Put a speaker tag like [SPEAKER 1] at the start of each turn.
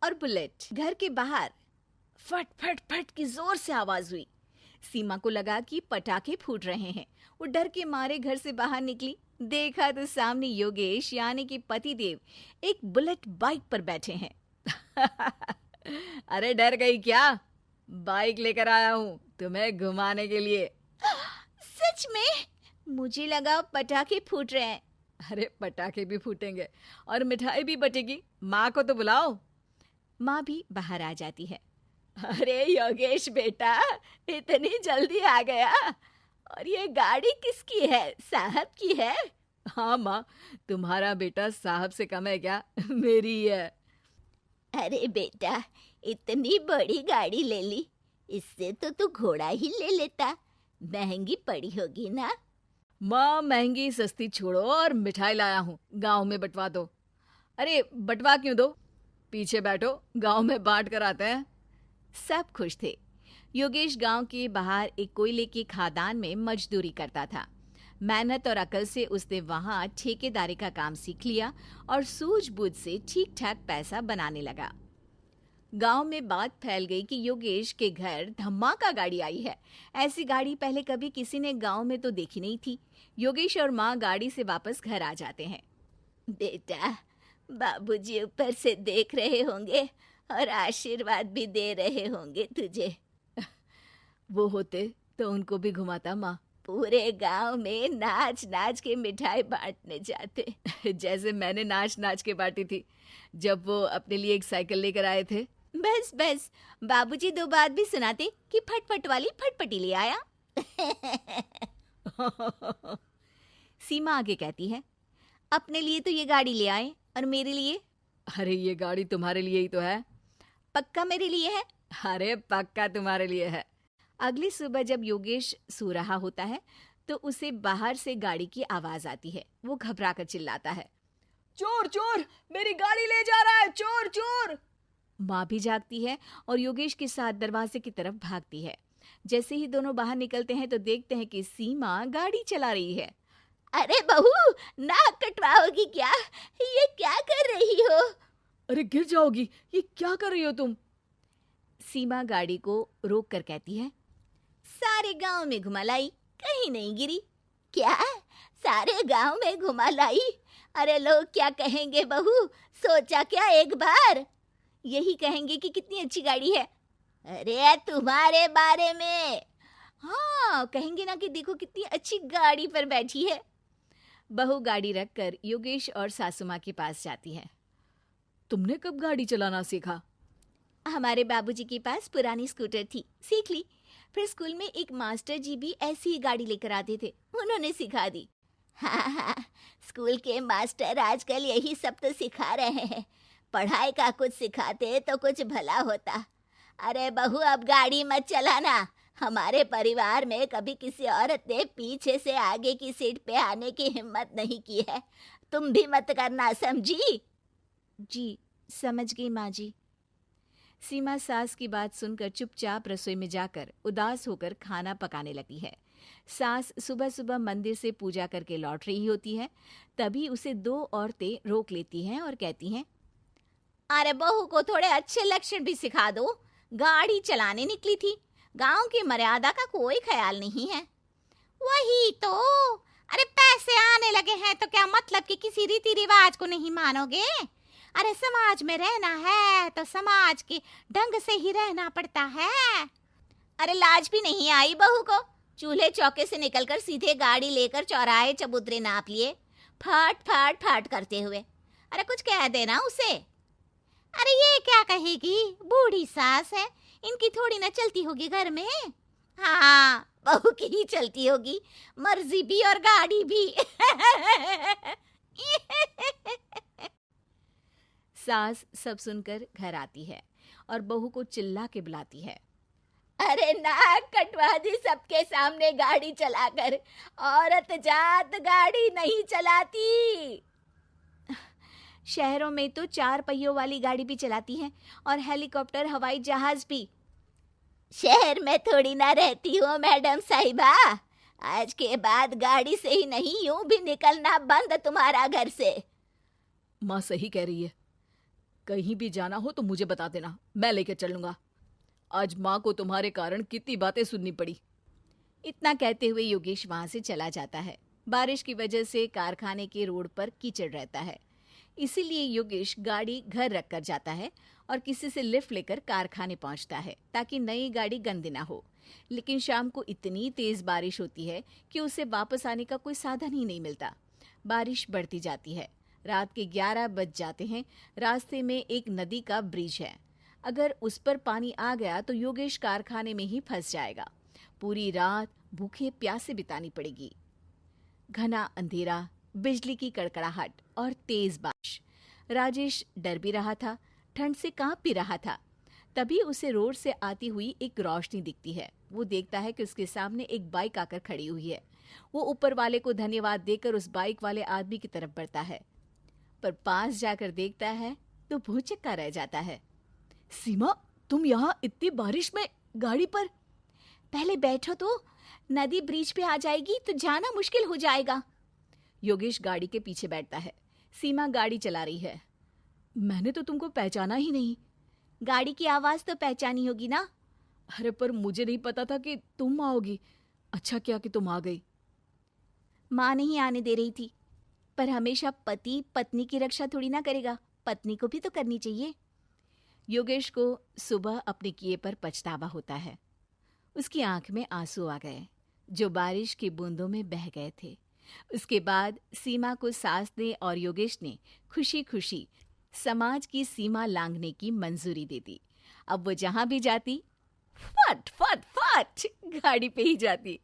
[SPEAKER 1] और बुलेट। घर के बाहर फट फट फट की जोर से आवाज हुई। सीमा को लगा कि पटाखे फूट रहे हैं। वो डर के मारे घर से बाहर निकली। देखा तो सामने योगेश यानी कि पतिदेव एक बुलेट बाइक पर बैठे हैं। अरे डर गई क्या? बाइक लेकर आया हूँ तुम्हें घुमाने के लिए। सच में? मुझे लगा पटाखे फूट रहे हैं। अरे पटाखे भी फूटेंगे और मिठाई भी बटेगी। माँ को तो बुलाओ। माँ भी बाहर आ जाती है। अरे योगेश बेटा, इतनी जल्दी आ गया? और ये गाड़ी किसकी है? साहब की है? हाँ माँ, तुम्हारा बेटा साहब से कम है क्या? मेरी ही है।
[SPEAKER 2] अरे बेटा, इतनी बड़ी गाड़ी ले ली, इससे तो तू घोड़ा ही ले लेता। महंगी पड़ी होगी ना?
[SPEAKER 1] माँ महंगी सस्ती छोड़ो और मिठाई लाया हूँ, गांव में बंटवा दो। अरे बंटवा क्यों दो? पीछे बैठो, गांव में बांट कर आते हैं। सब खुश थे। योगेश गांव के बाहर एक कोयले की खदान में मजदूरी करता था। मेहनत और अकल से उसने वहां ठेकेदारी का काम सीख लिया और सूझबूझ से ठीक ठाक पैसा बनाने लगा। गांव में बात फैल गई कि योगेश के घर धमाका गाड़ी आई है। ऐसी गाड़ी पहले कभी किसी ने गांव में तो देखी नहीं थी। योगेश और माँ गाड़ी से वापस घर आ जाते हैं।
[SPEAKER 2] बेटा, बाबूजी ऊपर से देख रहे होंगे और आशीर्वाद भी दे रहे होंगे तुझे।
[SPEAKER 1] वो होते तो उनको भी घुमाता माँ।
[SPEAKER 2] पूरे गांव में नाच नाच के मिठाई बांटने जाते।
[SPEAKER 1] जैसे मैंने नाच नाच के बांटी थी जब वो अपने लिए एक साइकिल लेकर आए थे।
[SPEAKER 2] बस बस, बाबूजी दो बात भी सुनाते कि फटफट वाली फटपटी ले आया।
[SPEAKER 1] सीमा आगे कहती है, अपने लिए तो ये गाड़ी ले आए और मेरे लिए? अरे ये गाड़ी तुम्हारे लिए ही तो है।
[SPEAKER 2] पक्का मेरे लिए है?
[SPEAKER 1] अरे पक्का तुम्हारे लिए है। अगली सुबह जब योगेश सो रहा होता है तो उसे बाहर से गाड़ी की आवाज आती है। वो घबराकर चिल्लाता है, चोर चोर, मेरी गाड़ी ले जा रहा है, चोर चोर। माँ भी जागती है और योगेश के साथ दरवाजे की तरफ भागती है। जैसे ही दोनों बाहर निकलते हैं तो देखते हैं कि सीमा गाड़ी चला रही है।
[SPEAKER 2] अरे बहू, नाक कटवाओगी क्या? ये क्या कर रही हो?
[SPEAKER 1] अरे गिर जाओगी, ये क्या कर रही हो तुम? सीमा गाड़ी को रोक कर कहती है,
[SPEAKER 2] सारे गांव में घुमा लाई, कहीं नहीं गिरी। क्या? सारे गांव में घुमा लाई? अरे लोग क्या कहेंगे बहू? सोचा क्या एक बार? यही कहेंगे कि कितनी अच्छी गाड़ी है। अरे तुम्हारे बारे में। हाँ, कहेंगे ना कि देखो कितनी अच्छी गाड़ी पर बैठी है।
[SPEAKER 1] बहू गाड़ी रखकर योगेश और सासू माँ के पास जाती है। तुमने कब गाड़ी चलाना सीखा?
[SPEAKER 2] हमारे बाबूजी के पास पुरानी स्कूटर थी, सीख ली। फिर स्कूल में एक मास्टर जी भी ऐसी ही गाड़ी लेकर आते थे, उन्होंने सिखा दी। हाँ हाँ, स्कूल के मास्टर आजकल यही सब तो सिखा रहे हैं। पढ़ाई का कुछ सिखाते तो कुछ भला होता। अरे बहू, अब गाड़ी मत चलाना। हमारे परिवार में कभी किसी औरत ने पीछे से आगे की सीट पे आने की हिम्मत नहीं की है। तुम भी मत करना, समझी?
[SPEAKER 1] जी समझ गई माँ जी। सीमा सास की बात सुनकर चुपचाप रसोई में जाकर उदास होकर खाना पकाने लगी है। सास सुबह सुबह मंदिर से पूजा करके लौट रही होती है। तभी उसे दो औरतें रोक लेती हैं और कहती हैं,
[SPEAKER 2] अरे बहू को थोड़े अच्छे लक्षण भी सिखा दो। गाड़ी चलाने निकली थी, गांव की मर्यादा का कोई ख्याल नहीं है। वही तो। अरे पैसे आने लगे हैं तो क्या मतलब कि किसी रीति रिवाज को नहीं मानोगे? अरे समाज में रहना है तो समाज के ढंग से ही रहना पड़ता है। अरे लाज भी नहीं आई बहू को? चूल्हे चौके से निकलकर सीधे गाड़ी लेकर चौराहे चबूतरे नाप लिए, फट फट फट करते हुए। अरे कुछ कह देना उसे। अरे ये क्या कहेगी? बूढ़ी सास है, इनकी थोड़ी ना चलती होगी घर में। हाँ, बहू की ही चलती होगी, मर्जी भी और गाड़ी भी।
[SPEAKER 1] सास सब सुनकर घर आती है और बहू को चिल्ला के बुलाती है,
[SPEAKER 2] अरे नाक कटवा दी सबके सामने गाड़ी चलाकर। औरत जात गाड़ी नहीं चलाती।
[SPEAKER 1] शहरों में तो 4 पहियों वाली गाड़ी भी चलाती हैं और हेलीकॉप्टर, हवाई जहाज भी।
[SPEAKER 2] शहर में थोड़ी ना रहती हूँ मैडम साहिबा। आज के बाद गाड़ी से ही नहीं, यूं भी निकलना बंद तुम्हारा घर से।
[SPEAKER 1] माँ सही कह रही है। कहीं भी जाना हो तो मुझे बता देना, मैं लेकर चलूंगा। आज माँ को तुम्हारे कारण कितनी बातें सुननी पड़ी।
[SPEAKER 2] इतना कहते हुए योगेश वहां से चला जाता है। बारिश की वजह से कारखाने के रोड पर कीचड़ रहता है, इसीलिए योगेश गाड़ी घर रख कर जाता है और किसी से लिफ्ट लेकर कारखाने पहुंचता है ताकि नई गाड़ी गंदी ना हो। लेकिन शाम को इतनी तेज बारिश होती है कि उसे वापस आने का कोई साधन ही नहीं मिलता। बारिश बढ़ती जाती है। रात के 11 बज जाते हैं। रास्ते में एक नदी का ब्रिज है। अगर उस पर पानी आ गया तो योगेश कारखाने में ही फंस जाएगा। पूरी रात भूखे प्यासे बितानी पड़ेगी। घना अंधेरा, बिजली की कड़कड़ाहट और तेज बारिश। राजेश डर भी रहा था, ठंड से कांप भी रहा था। तभी उसे रोड से आती हुई एक रोशनी दिखती है। वो देखता है कि उसके सामने एक बाइक आकर खड़ी हुई है। वो ऊपर वाले को धन्यवाद देकर उस बाइक वाले आदमी की तरफ बढ़ता है, पर पास जाकर देखता है तो भौचक्का रह जाता है।
[SPEAKER 1] सीमा, तुम यहाँ इतनी बारिश में गाड़ी पर?
[SPEAKER 2] पहले बैठो तो, नदी ब्रिज पे आ जाएगी तो जाना मुश्किल हो जाएगा।
[SPEAKER 1] योगेश गाड़ी के पीछे बैठता है। सीमा गाड़ी चला रही है। मैंने तो तुमको पहचाना ही नहीं।
[SPEAKER 2] गाड़ी की आवाज तो पहचानी होगी ना।
[SPEAKER 1] अरे पर मुझे नहीं पता था कि तुम आओगी। अच्छा किया कि तुम आ गई।
[SPEAKER 2] माँ नहीं आने दे रही थी, पर हमेशा पति पत्नी की रक्षा थोड़ी ना करेगा, पत्नी को भी तो करनी चाहिए।
[SPEAKER 1] योगेश को सुबह अपने किए पर पछतावा होता है। उसकी आंख में आंसू आ गए जो बारिश की बूंदों में बह गए थे। उसके बाद सीमा को सास ने और योगेश ने खुशी खुशी समाज की सीमा लांघने की मंजूरी दे दी। अब वो जहां भी जाती फट फट फट गाड़ी पे ही जाती।